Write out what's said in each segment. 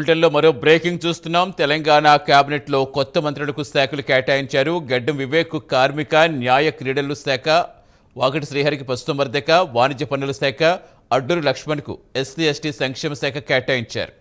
బులెటిన్లో మరో బ్రేకింగ్ చూస్తున్నాం. తెలంగాణ కేబినెట్లో కొత్త మంత్రులకు శాఖలు కేటాయించారు. గడ్డం వివేక్ కార్మిక న్యాయ క్రీడలు శాఖ, వాకటి శ్రీహరికి పశుసంవర్ధక వాణిజ్య పన్నుల శాఖ, అడ్డూరి లక్ష్మణ్కు ఎస్సీ ఎస్టీ సంక్షేమ శాఖ కేటాయించారు.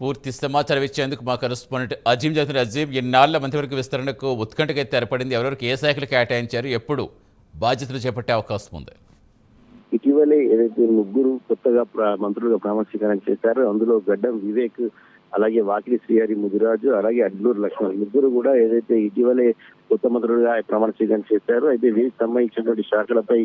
పూర్తి సమాచారం ఇచ్చేందుకు మా కరెస్పాండెంట్ అజీం జతుని. అజీం, ఇన్నాళ్ల మంత్రివర్గ విస్తరణకు ఉత్కంఠగా తెరపడింది. ఎవరెవరికి ఏ శాఖలు కేటాయించారు, ఎప్పుడు బాధ్యతలు చేపట్టే అవకాశం ఉంది? ఇటీవలే ఏదైతే ముగ్గురు కొత్తగా మంత్రులుగా ప్రమాణ స్వీకారం చేశారో అందులో గడ్డం వివేక్, అలాగే వాకిలి శ్రీహరి ముదిరాజు, అలాగే అడ్లూరు లక్ష్మణ్ ముగ్గురు కూడా ఏదైతే ఇటీవలే కొత్త మంత్రులుగా ప్రమాణ స్వీకారం చేశారో అయితే వీరికి సంబంధించినటువంటి శాఖలపై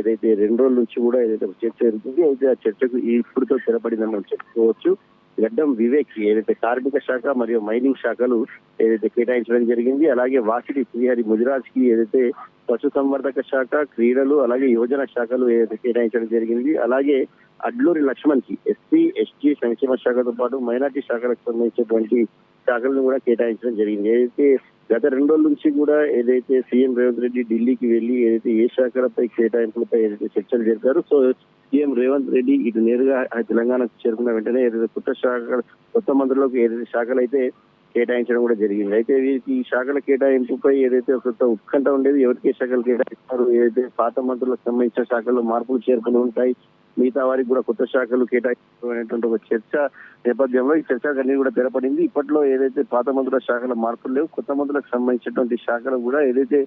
ఏదైతే 2 రోజుల నుంచి కూడా ఏదైతే చర్చ జరుగుతుంది. అయితే ఆ చర్చకు ఇప్పుడుతో తెరపడిందని మనం చెప్పుకోవచ్చు. గడ్డం వివేక్ ఏదైతే కార్మిక శాఖ మరియు మైనింగ్ శాఖలు ఏదైతే కేటాయించడం జరిగింది. అలాగే వాకిలి శ్రీహరి ముదిరాజ్ కి ఏదైతే పశు సంవర్ధక శాఖ, క్రీడలు, అలాగే యువజన శాఖలు ఏదైతే కేటాయించడం జరిగింది. అలాగే అడ్లూరి లక్ష్మణ్ కి ఎస్సీ ఎస్టీ సంక్షేమ శాఖతో పాటు మైనార్టీ శాఖలకు సంబంధించినటువంటి శాఖలను కూడా కేటాయించడం జరిగింది. ఏదైతే గత 2 రోజుల నుంచి కూడా ఏదైతే సీఎం రేవంత్ రెడ్డి ఢిల్లీకి వెళ్లి ఏదైతే ఏ శాఖలపై కేటాయింపులపై ఏదైతే చర్చలు జరిపారు. సో సీఎం రేవంత్ రెడ్డి ఇటు నేరుగా తెలంగాణకు చేరుకున్న వెంటనే ఏదైతే కొత్త మంత్రులకు ఏదైతే శాఖలు అయితే కేటాయించడం కూడా జరిగింది. అయితే వీరికి ఈ శాఖల కేటాయింపుపై ఏదైతే ఒక ఉత్కంఠ ఉండేది, ఎవరికి శాఖలు కేటాయిస్తారు, ఏదైతే పాత మంత్రులకు సంబంధించిన శాఖల్లో మార్పులు చేర్పులు ఉంటాయి, మిగతా వారికి కూడా కొత్త శాఖలు కేటాయించడం అనేటువంటి ఒక చర్చ నేపథ్యంలో ఈ చర్చ అన్ని కూడా తెరపడింది. ఇప్పట్లో ఏదైతే పాత మంత్రుల శాఖల మార్పులు లేవు, కొత్త మంత్రులకు సంబంధించినటువంటి శాఖలు కూడా ఏదైతే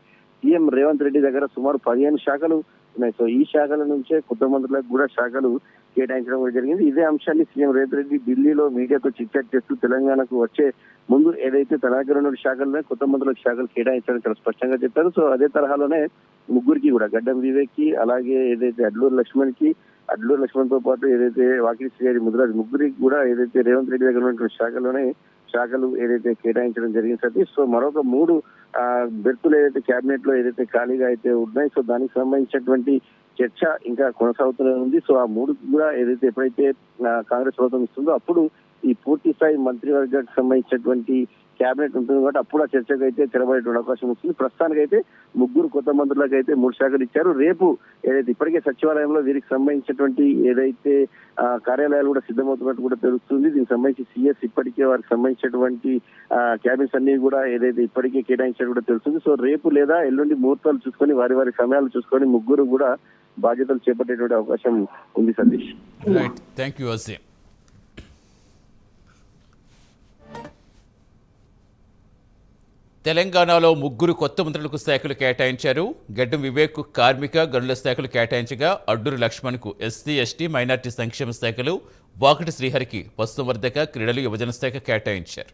సీఎం రేవంత్ రెడ్డి దగ్గర సుమారు 15 శాఖలు ఉన్నాయి. సో ఈ శాఖల నుంచే కొత్త మంత్రులకు కూడా శాఖలు కేటాయించడం కూడా జరిగింది. ఇదే అంశాన్ని సీఎం రేవంత్ రెడ్డి ఢిల్లీలో మీడియాతో చిట్చాట్ చేస్తూ తెలంగాణకు వచ్చే ముందు ఏదైతే తన దగ్గర ఉన్న శాఖలనే కొత్త మంత్రులకు శాఖలు కేటాయించడం చాలా స్పష్టంగా చెప్పారు. సో అదే తరహాలోనే ముగ్గురికి కూడా గడ్డం వివేక్ కి, అలాగే ఏదైతే అడ్లూరు లక్ష్మణ్ తో పాటు ఏదైతే వాకిలి శ్రీహరి ముదిరాజ్ ముగ్గురికి కూడా ఏదైతే రేవంత్ రెడ్డి దగ్గర ఉన్నటువంటి శాఖలు ఏదైతే కేటాయించడం జరిగింది సతీష్. సో మరొక 3 బెర్తులు ఏదైతే కేబినెట్ లో ఏదైతే ఖాళీగా అయితే ఉన్నాయి, సో దానికి సంబంధించినటువంటి చర్చ ఇంకా కొనసాగుతూనే ఉంది. సో ఆ 3 కూడా ఏదైతే ఎప్పుడైతే కాంగ్రెస్ ప్రభుత్వం ఇస్తుందో అప్పుడు ఈ పూర్తి స్థాయి మంత్రివర్గానికి సంబంధించినటువంటి కేబినెట్ ఉంటుంది కాబట్టి అప్పుడు ఆ చర్చకు అయితే తెరబడేటువంటి అవకాశం వస్తుంది. ప్రస్తుతానికి అయితే ముగ్గురు కొత్త మంత్రులకు అయితే 3 శాఖలు ఇచ్చారు. రేపు ఏదైతే ఇప్పటికే సచివాలయంలో వీరికి సంబంధించినటువంటి ఏదైతే కార్యాలయాలు కూడా సిద్ధమవుతున్నట్టు కూడా తెలుస్తుంది. దీనికి సంబంధించి సీఎస్ ఇప్పటికే వారికి సంబంధించినటువంటి క్యాబినెట్స్ అన్ని కూడా ఏదైతే ఇప్పటికే కేటాయించినట్టు కూడా తెలుస్తుంది. సో రేపు లేదా ఎల్లుండి ముహూర్తాలు చూసుకొని వారి సమయాలు చూసుకొని ముగ్గురు కూడా బాధ్యతలు చేపట్టేటువంటి అవకాశం ఉంది సతీష్. Thank you Azeem. తెలంగాణలో ముగ్గురు కొత్త మంత్రులకు శాఖలు కేటాయించారు. గడ్డం వివేక్ కార్మిక గనుల శాఖలు కేటాయించగా అడ్డూరి లక్ష్మణ్కు ఎస్సీ ఎస్టీ మైనార్టీ సంక్షేమ శాఖలు, వాకటి శ్రీహరికి పశుసంవర్ధక క్రీడలు యువజన శాఖ కేటాయించారు.